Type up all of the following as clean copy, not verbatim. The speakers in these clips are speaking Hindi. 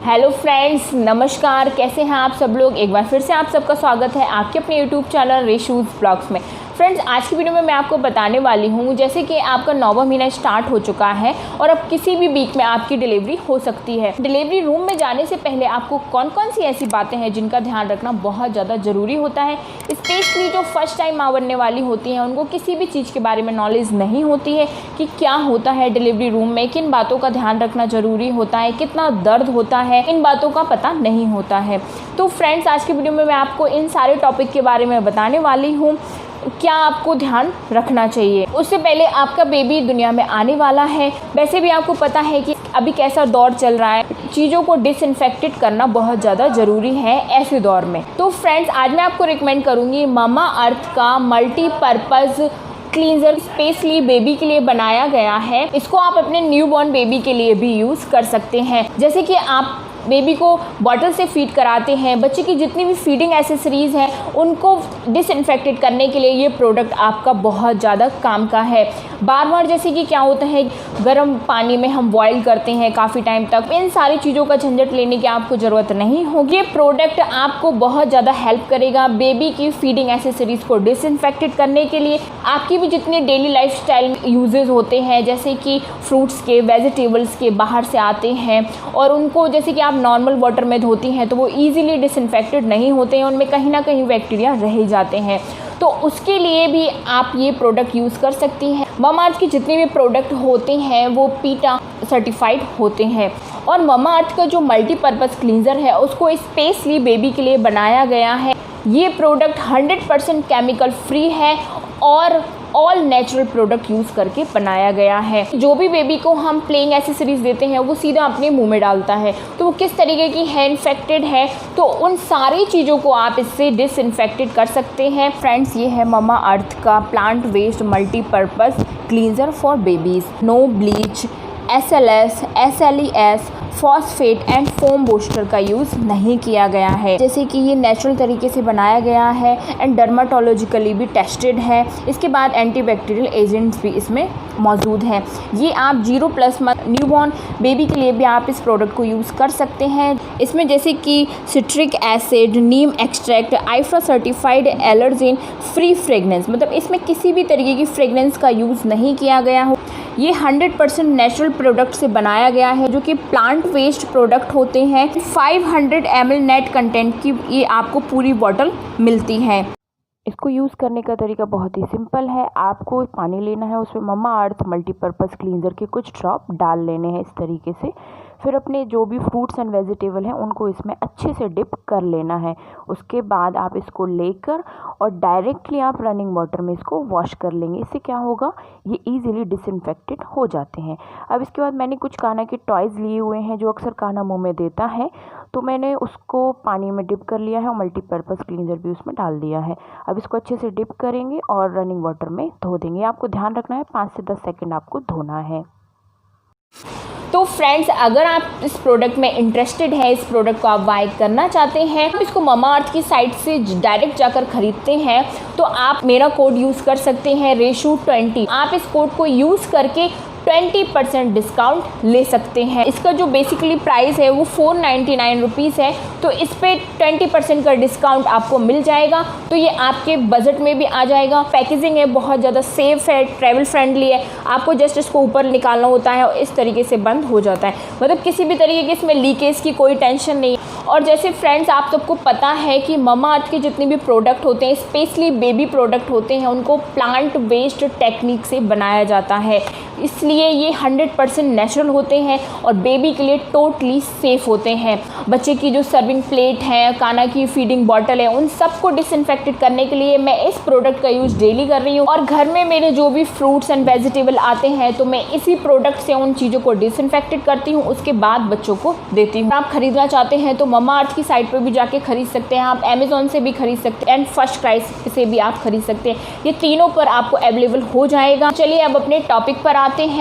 हेलो फ्रेंड्स, नमस्कार। कैसे हैं आप सब लोग। एक बार फिर से आप सबका स्वागत है आपके अपने यूट्यूब चैनल रेशूज़ ब्लॉग्स में। फ्रेंड्स, आज की वीडियो में मैं आपको बताने वाली हूँ जैसे कि आपका 9वां महीना स्टार्ट हो चुका है और अब किसी भी वीक में आपकी डिलीवरी हो सकती है। डिलीवरी रूम में जाने से पहले आपको कौन कौन सी ऐसी बातें हैं जिनका ध्यान रखना बहुत ज़्यादा ज़रूरी होता है। स्पेशली जो फर्स्ट टाइम माँ बनने वाली होती हैं उनको किसी भी चीज़ के बारे में नॉलेज नहीं होती है कि क्या होता है डिलीवरी रूम में, किन बातों का ध्यान रखना ज़रूरी होता है, कितना दर्द होता है, इन बातों का पता नहीं होता है। तो फ्रेंड्स, आज की वीडियो में मैं आपको इन सारे टॉपिक के बारे में बताने वाली हूँ, क्या आपको ध्यान रखना चाहिए। उससे पहले आपका बेबी दुनिया में आने वाला है। वैसे भी आपको पता है कि अभी कैसा दौर चल रहा है, चीज़ों को डिसइंफेक्टेड करना बहुत ज़्यादा ज़रूरी है ऐसे दौर में। तो फ्रेंड्स, आज मैं आपको रिकमेंड करूँगी मामा अर्थ का मल्टीपर्पज़ क्लींजर। स्पेशली बेबी के लिए बनाया गया है। इसको आप अपने न्यूबॉर्न बेबी के लिए भी यूज़ कर सकते हैं। जैसे कि आप बेबी को बॉटल से फीड कराते हैं, बच्चे की जितनी भी फीडिंग एसेसरीज़ हैं उनको डिसइंफेक्टेड करने के लिए ये प्रोडक्ट आपका बहुत ज़्यादा काम का है। बार बार जैसे कि क्या होता है, गर्म पानी में हम बॉईल करते हैं काफ़ी टाइम तक, इन सारी चीज़ों का झंझट लेने की आपको ज़रूरत नहीं होगी। ये प्रोडक्ट आपको बहुत ज़्यादा हेल्प करेगा बेबी की फीडिंग एसेसरीज़ को डिसइंफेक्टेड करने के लिए। आपकी भी जितने डेली लाइफस्टाइल यूजेस होते हैं, जैसे कि फ्रूट्स के, वेजिटेबल्स के बाहर से आते हैं और उनको जैसे कि आप नॉर्मल वाटर में धोती हैं तो वो इजीली डिसइंफेक्टेड नहीं होते हैं, उनमें कहीं ना कहीं बैक्टीरिया रह जाते हैं। तो उसके लिए भी आप ये प्रोडक्ट यूज़ कर सकती हैं। मामाअर्थ के जितने भी प्रोडक्ट होते हैं वो पीटा सर्टिफाइड होते हैं और मामाअर्थ का जो मल्टीपर्पज़ क्लींजर है उसको स्पेशली बेबी के लिए बनाया गया है। ये प्रोडक्ट 100% केमिकल फ्री है और ऑल नेचुरल प्रोडक्ट यूज़ करके बनाया गया है। जो भी बेबी को हम प्लेइंग एसेसरीज देते हैं वो सीधा अपने मुंह में डालता है, तो वो किस तरीके की है, इन्फेक्टेड है, तो उन सारी चीज़ों को आप इससे डिसइंफेक्टेड कर सकते हैं। फ्रेंड्स, ये है मामाअर्थ का plant based multipurpose cleanser for babies. No bleach, SLS, SLES, phosphate and foam booster का यूज़ नहीं किया गया है। जैसे कि ये नेचुरल तरीके से बनाया गया है एंड डर्माटोलॉजिकली भी टेस्टेड है। इसके बाद एंटीबैक्टीरियल एजेंट्स भी इसमें मौजूद हैं। ये आप 0+ मंथ न्यूबॉर्न बेबी के लिए भी आप इस प्रोडक्ट को यूज़ कर सकते हैं। इसमें जैसे कि citric acid, neem extract, IFRA certified, allergen free fragrance, मतलब इसमें किसी भी तरीके की फ्रेगनेंस का यूज़ नहीं किया गया हो। ये 100% नेचुरल प्रोडक्ट से बनाया गया है जो कि प्लांट वेस्ट प्रोडक्ट होते हैं। 500 ml नेट कंटेंट की ये आपको पूरी बॉटल मिलती है। इसको यूज़ करने का तरीका बहुत ही सिंपल है। आपको पानी लेना है, उसमें मामाअर्थ मल्टीपर्पज़ क्लींजर के कुछ ड्रॉप डाल लेने हैं इस तरीके से। फिर अपने जो भी फ्रूट्स एंड वेजिटेबल हैं उनको इसमें अच्छे से डिप कर लेना है। उसके बाद आप इसको लेकर और डायरेक्टली आप रनिंग वाटर में इसको वॉश कर लेंगे। इससे क्या होगा, ये इजीली डिसइंफेक्टेड हो जाते हैं। अब इसके बाद मैंने कुछ काना के टॉयज़ लिए हुए हैं जो अक्सर काना मुंह में देता है, तो मैंने उसको पानी में डिप कर लिया है और मल्टीपर्पज़ क्लींजर भी उसमें डाल दिया है। अब इसको अच्छे से डिप करेंगे और रनिंग वाटर में धो देंगे। आपको ध्यान रखना है 5 से 10 सेकेंड आपको धोना है। तो फ्रेंड्स, अगर आप इस प्रोडक्ट में इंटरेस्टेड हैं, इस प्रोडक्ट को आप बाय करना चाहते हैं, आप इसको मामाअर्थ की साइट से डायरेक्ट जाकर खरीदते हैं तो आप मेरा कोड यूज़ कर सकते हैं रेशू20। आप इस कोड को यूज़ करके 20% डिस्काउंट ले सकते हैं। इसका जो बेसिकली प्राइस है वो 499 रुपीज़ है, तो इस पर 20% का डिस्काउंट आपको मिल जाएगा, तो ये आपके बजट में भी आ जाएगा। पैकेजिंग है बहुत ज़्यादा सेफ़ है, ट्रैवल फ्रेंडली है। आपको जस्ट इसको ऊपर निकालना होता है और इस तरीके से बंद हो जाता है, मतलब किसी भी तरीके की इसमें लीकेज की कोई टेंशन नहीं। और जैसे फ्रेंड्स, आप सबको पता है कि मामाअर्थ के जितने भी प्रोडक्ट होते हैं, स्पेशली बेबी प्रोडक्ट होते हैं, उनको प्लांट वेस्ट टेक्निक से बनाया जाता है, इसलिए ये 100% नेचुरल होते हैं और बेबी के लिए टोटली सेफ़ होते हैं। बच्चे की जो सर्विंग प्लेट है, काना की फीडिंग बॉटल है, उन सबको डिसइंफेक्टेड करने के लिए मैं इस प्रोडक्ट का यूज़ डेली कर रही हूँ। और घर में मेरे जो भी फ्रूट्स एंड वेजिटेबल आते हैं तो मैं इसी प्रोडक्ट से उन चीज़ों को डिसइंफेक्टेड करती हूँ, उसके बाद बच्चों को देती हूँ। आप खरीदना चाहते हैं तो मामाअर्थ की साइट पर भी जाके खरीद सकते हैं, आप अमेज़ॉन से भी खरीद सकते हैं एंड फर्स्ट क्राई से भी आप खरीद सकते हैं। ये तीनों पर आपको अवेलेबल हो जाएगा। चलिए अब अपने टॉपिक पर आते हैं।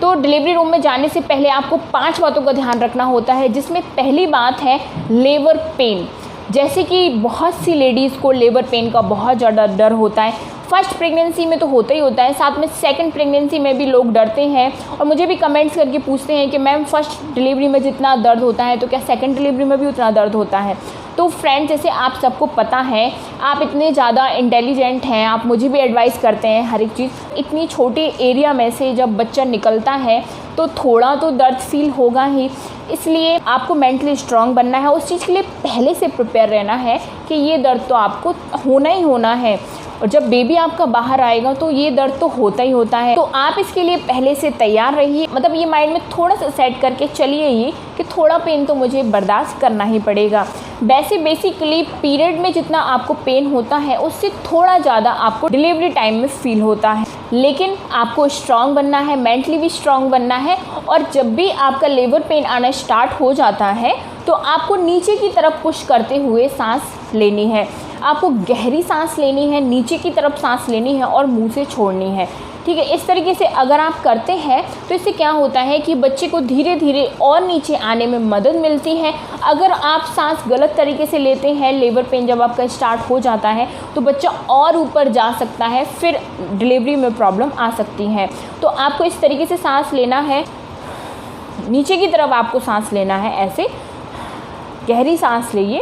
तो डिलीवरी रूम में जाने से पहले आपको 5 बातों का ध्यान रखना होता है, जिसमें पहली बात है लेबर पेन। जैसे कि बहुत सी लेडीज़ को लेबर पेन का बहुत ज़्यादा डर होता है। फर्स्ट प्रेगनेंसी में तो होता ही होता है, साथ में सेकंड प्रेगनेंसी में भी लोग डरते हैं और मुझे भी कमेंट्स करके पूछते हैं कि मैम फर्स्ट डिलीवरी में जितना दर्द होता है तो क्या सेकंड डिलीवरी में भी उतना दर्द होता है। तो फ्रेंड्स, जैसे आप सबको पता है, आप इतने ज़्यादा इंटेलिजेंट हैं, आप मुझे भी एडवाइस करते हैं हर एक चीज़। इतनी छोटे एरिया में से जब बच्चा निकलता है तो थोड़ा तो दर्द फील होगा ही, इसलिए आपको मेंटली स्ट्रांग बनना है। उस चीज़ के लिए पहले से प्रिपेयर रहना है कि ये दर्द तो आपको होना ही होना है, और जब बेबी आपका बाहर आएगा तो ये दर्द तो होता ही होता है। तो आप इसके लिए पहले से तैयार रहिए, मतलब ये माइंड में थोड़ा सा सेट करके चलिए ही कि थोड़ा पेन तो मुझे बर्दाश्त करना ही पड़ेगा। वैसे बेसिकली पीरियड में जितना आपको पेन होता है उससे थोड़ा ज़्यादा आपको डिलीवरी टाइम में फील होता है, लेकिन आपको स्ट्रांग बनना है, मेंटली भी स्ट्रांग बनना है। और जब भी आपका लेबर पेन आना स्टार्ट हो जाता है तो आपको नीचे की तरफ पुश करते हुए सांस लेनी है, आपको गहरी सांस लेनी है, नीचे की तरफ सांस लेनी है और मुंह से छोड़नी है, ठीक है। इस तरीके से अगर आप करते हैं तो इससे क्या होता है कि बच्चे को धीरे धीरे और नीचे आने में मदद मिलती है। अगर आप सांस गलत तरीके से लेते हैं, लेबर पेन जब आपका स्टार्ट हो जाता है तो बच्चा और ऊपर जा सकता है, फिर डिलीवरी में प्रॉब्लम आ सकती है। तो आपको इस तरीके से सांस लेना है, नीचे की तरफ आपको सांस लेना है, ऐसे गहरी सांस लिए,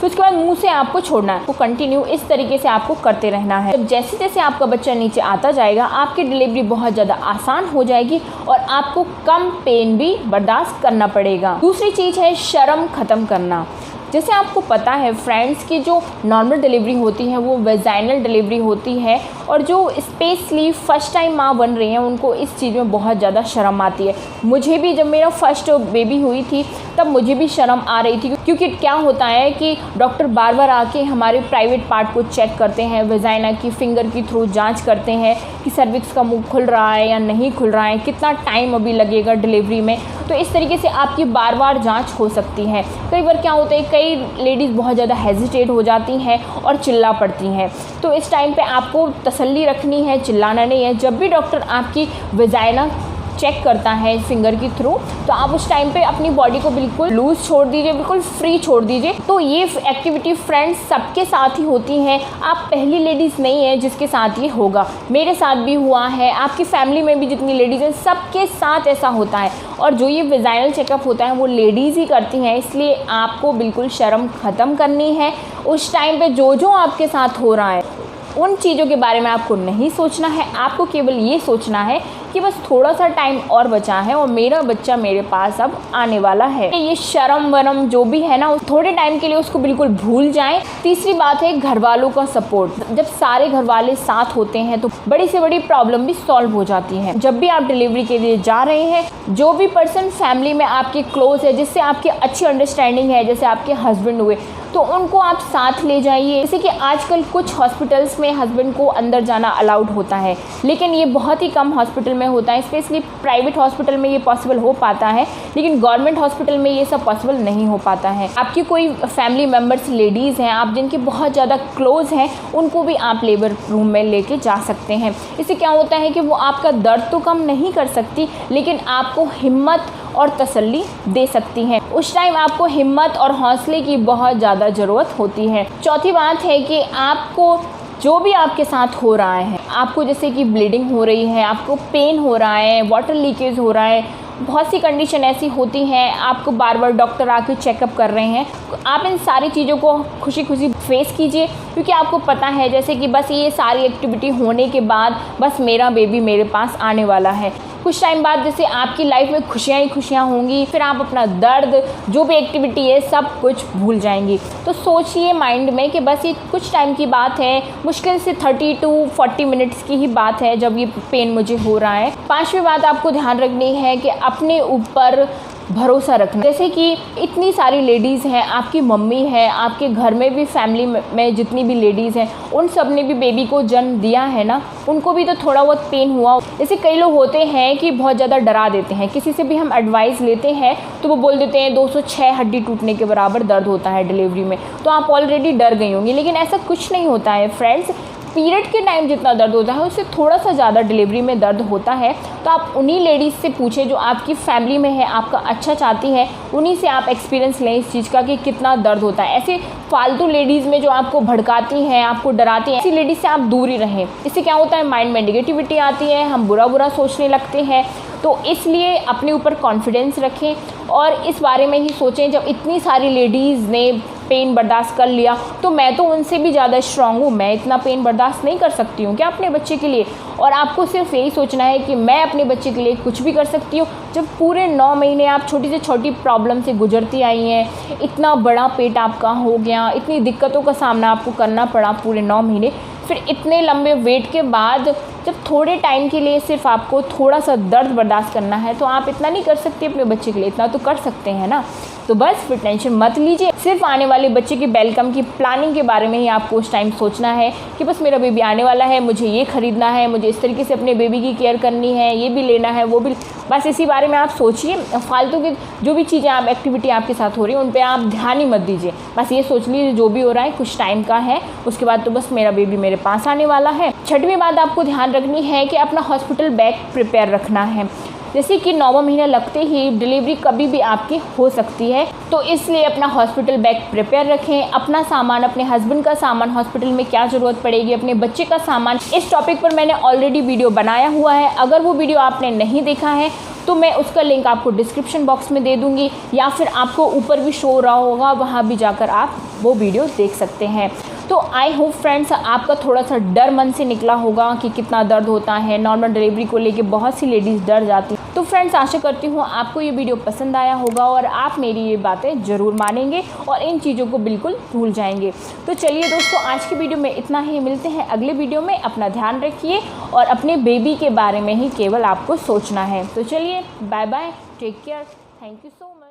फिर उसके बाद मुंह से आपको छोड़ना है। तो कंटिन्यू इस तरीके से आपको करते रहना है। जब जैसे जैसे आपका बच्चा नीचे आता जाएगा आपकी डिलीवरी बहुत ज़्यादा आसान हो जाएगी और आपको कम पेन भी बर्दाश्त करना पड़ेगा। दूसरी चीज़ है शर्म ख़त्म करना। जैसे आपको पता है फ्रेंड्स कि जो नॉर्मल डिलीवरी होती है वो वेजाइनल डिलीवरी होती है, और जो स्पेशली फ़र्स्ट टाइम माँ बन रही हैं उनको इस चीज़ में बहुत ज़्यादा शर्म आती है। मुझे भी जब मेरा फर्स्ट बेबी हुई थी तब मुझे भी शर्म आ रही थी, क्योंकि क्या होता है कि डॉक्टर बार बार आके हमारे प्राइवेट पार्ट को चेक करते हैं, वेजाइना की फिंगर के थ्रू जांच करते हैं कि सर्विक्स का मुंह खुल रहा है या नहीं खुल रहा है, कितना टाइम अभी लगेगा डिलीवरी में। तो इस तरीके से आपकी बार बार जांच हो सकती है। कई बार क्या होता है, कई लेडीज़ बहुत ज़्यादा हेजिटेट हो जाती हैं और चिल्ला पड़ती हैं, तो इस टाइम पे आपको तसल्ली रखनी है, चिल्लाना नहीं है। जब भी डॉक्टर आपकी वेजाइना चेक करता है फिंगर के थ्रू तो आप उस टाइम पे अपनी बॉडी को बिल्कुल लूज़ छोड़ दीजिए, बिल्कुल फ्री छोड़ दीजिए। तो ये एक्टिविटी फ्रेंड्स सबके साथ ही होती है, आप पहली लेडीज़ नहीं है जिसके साथ ये होगा, मेरे साथ भी हुआ है, आपकी फैमिली में भी जितनी लेडीज़ हैं सबके साथ ऐसा होता है। और जो ये वेजाइनल चेकअप होता है वो लेडीज़ ही करती हैं, इसलिए आपको बिल्कुल शर्म ख़त्म करनी है। उस टाइम पर जो जो आपके साथ हो रहा है उन चीज़ों के बारे में आपको नहीं सोचना है, आपको केवल ये सोचना है कि बस थोड़ा सा टाइम और बचा है और मेरा बच्चा मेरे पास अब आने वाला है। ये शर्म वरम जो भी है ना, थोड़े टाइम के लिए उसको बिल्कुल भूल जाएं। तीसरी बात है घर वालों का सपोर्ट। जब सारे घर वाले साथ होते हैं तो बड़ी से बड़ी प्रॉब्लम भी सॉल्व हो जाती है। जब भी आप डिलीवरी के लिए जा रहे हैं, जो भी पर्सन फैमिली में आपके क्लोज है, जिससे आपकी अच्छी अंडरस्टैंडिंग है, जैसे आपके हस्बैंड हुए, तो उनको आप साथ ले जाइए। जैसे कि आजकल कुछ हॉस्पिटल्स में हस्बैंड को अंदर जाना अलाउड होता है, लेकिन ये बहुत ही कम हॉस्पिटल में होता है। स्पेशली प्राइवेट हॉस्पिटल में ये पॉसिबल हो पाता है, लेकिन गवर्नमेंट हॉस्पिटल में ये सब पॉसिबल नहीं हो पाता है। आपकी कोई फैमिली मेम्बर्स लेडीज़ हैं, आप जिनके बहुत ज़्यादा क्लोज हैं, उनको भी आप लेबर रूम में लेके जा सकते हैं। इससे क्या होता है कि वो आपका दर्द तो कम नहीं कर सकती, लेकिन आपको हिम्मत और तसल्ली दे सकती हैं। उस टाइम आपको हिम्मत और हौसले की बहुत ज़्यादा ज़रूरत होती है। चौथी बात है कि आपको जो भी आपके साथ हो रहा है, आपको जैसे कि ब्लीडिंग हो रही है, आपको पेन हो रहा है, वाटर लीकेज हो रहा है, बहुत सी कंडीशन ऐसी होती हैं, आपको बार बार डॉक्टर आके चेकअप कर रहे हैं, आप इन सारी चीज़ों को खुशी खुशी फेस कीजिए, क्योंकि आपको पता है जैसे कि बस ये सारी एक्टिविटी होने के बाद बस मेरा बेबी मेरे पास आने वाला है। कुछ टाइम बाद जैसे आपकी लाइफ में खुशियाँ ही खुशियाँ होंगी, फिर आप अपना दर्द, जो भी एक्टिविटी है, सब कुछ भूल जाएंगी। तो सोचिए माइंड में कि बस ये कुछ टाइम की बात है, मुश्किल से 30 to 40 मिनट्स की ही बात है जब ये पेन मुझे हो रहा है। पांचवी बात आपको ध्यान रखनी है कि अपने ऊपर भरोसा रखना। जैसे कि इतनी सारी लेडीज़ हैं, आपकी मम्मी है, आपके घर में भी फैमिली में जितनी भी लेडीज़ हैं, उन सब ने भी बेबी को जन्म दिया है ना, उनको भी तो थोड़ा बहुत पेन हुआ। जैसे कई लोग होते हैं कि बहुत ज़्यादा डरा देते हैं, किसी से भी हम एडवाइस लेते हैं तो वो बोल देते हैं 206 हड्डी टूटने के बराबर दर्द होता है डिलीवरी में, तो आप ऑलरेडी डर गई होंगी, लेकिन ऐसा कुछ नहीं होता है फ्रेंड्स। पीरियड के टाइम जितना दर्द होता है उससे थोड़ा सा ज़्यादा डिलीवरी में दर्द होता है। तो आप उन्हीं लेडीज़ से पूछें जो आपकी फैमिली में है, आपका अच्छा चाहती है, उन्हीं से आप एक्सपीरियंस लें इस चीज़ का कि कितना दर्द होता है। ऐसे फालतू लेडीज़ में जो आपको भड़काती हैं, आपको डराती हैं, ऐसी लेडीज़ से आप दूर ही रहें। इससे क्या होता है, माइंड में नेगेटिविटी आती है, हम बुरा बुरा सोचने लगते हैं। तो इसलिए अपने ऊपर कॉन्फिडेंस रखें और इस बारे में ही सोचें, जब इतनी सारी लेडीज़ ने पेन बर्दाश्त कर लिया तो मैं तो उनसे भी ज़्यादा स्ट्रांग हूँ, मैं इतना पेन बर्दाश्त नहीं कर सकती हूँ क्या अपने बच्चे के लिए। और आपको सिर्फ यही सोचना है कि मैं अपने बच्चे के लिए कुछ भी कर सकती हूँ। जब पूरे 9 महीने आप छोटी से छोटी प्रॉब्लम से गुजरती आई हैं, इतना बड़ा पेट आपका हो गया, इतनी दिक्कतों का सामना आपको करना पड़ा पूरे 9 महीने, फिर इतने लंबे वेट के बाद जब थोड़े टाइम के लिए सिर्फ आपको थोड़ा सा दर्द बर्दाश्त करना है तो आप इतना नहीं कर सकते अपने बच्चे के लिए, इतना तो कर सकते हैं ना। तो बस फिर टेंशन मत लीजिए, सिर्फ आने वाले बच्चे की वेलकम की प्लानिंग के बारे में ही आपको उस टाइम सोचना है कि बस मेरा बेबी आने वाला है, मुझे ये ख़रीदना है, मुझे इस तरीके से अपने बेबी की केयर करनी है, ये भी लेना है, वो भी, बस इसी बारे में आप सोचिए। फालतू की जो भी चीज़ें आप एक्टिविटी आपके साथ हो रही हैं उन पर आप ध्यान ही मत दीजिए। बस ये सोच लीजिए जो भी हो रहा है कुछ टाइम का है, उसके बाद तो बस मेरा बेबी मेरे पास आने वाला है। छठवीं बात आपको ध्यान रखनी है कि अपना हॉस्पिटल बैग प्रिपेयर रखना है। जैसे कि 9वां महीना लगते ही डिलीवरी कभी भी आपकी हो सकती है, तो इसलिए अपना हॉस्पिटल बैग प्रिपेयर रखें। अपना सामान, अपने हस्बैंड का सामान, हॉस्पिटल में क्या ज़रूरत पड़ेगी, अपने बच्चे का सामान, इस टॉपिक पर मैंने ऑलरेडी वीडियो बनाया हुआ है। अगर वो वीडियो आपने नहीं देखा है तो मैं उसका लिंक आपको डिस्क्रिप्शन बॉक्स में दे दूँगी, या फिर आपको ऊपर भी शो रहा होगा, वहाँ भी जाकर आप वो वीडियो देख सकते हैं। तो आई होप फ्रेंड्स आपका थोड़ा सा डर मन से निकला होगा कि कितना दर्द होता है। नॉर्मल डिलीवरी को लेके बहुत सी लेडीज़ डर जाती हैं। तो फ्रेंड्स आशा करती हूँ आपको ये वीडियो पसंद आया होगा और आप मेरी ये बातें ज़रूर मानेंगे और इन चीज़ों को बिल्कुल भूल जाएंगे। तो चलिए दोस्तों, आज की वीडियो में इतना ही, मिलते हैं अगले वीडियो में। अपना ध्यान रखिए और अपने बेबी के बारे में ही केवल आपको सोचना है। तो चलिए, bye bye, take care, thank you so much.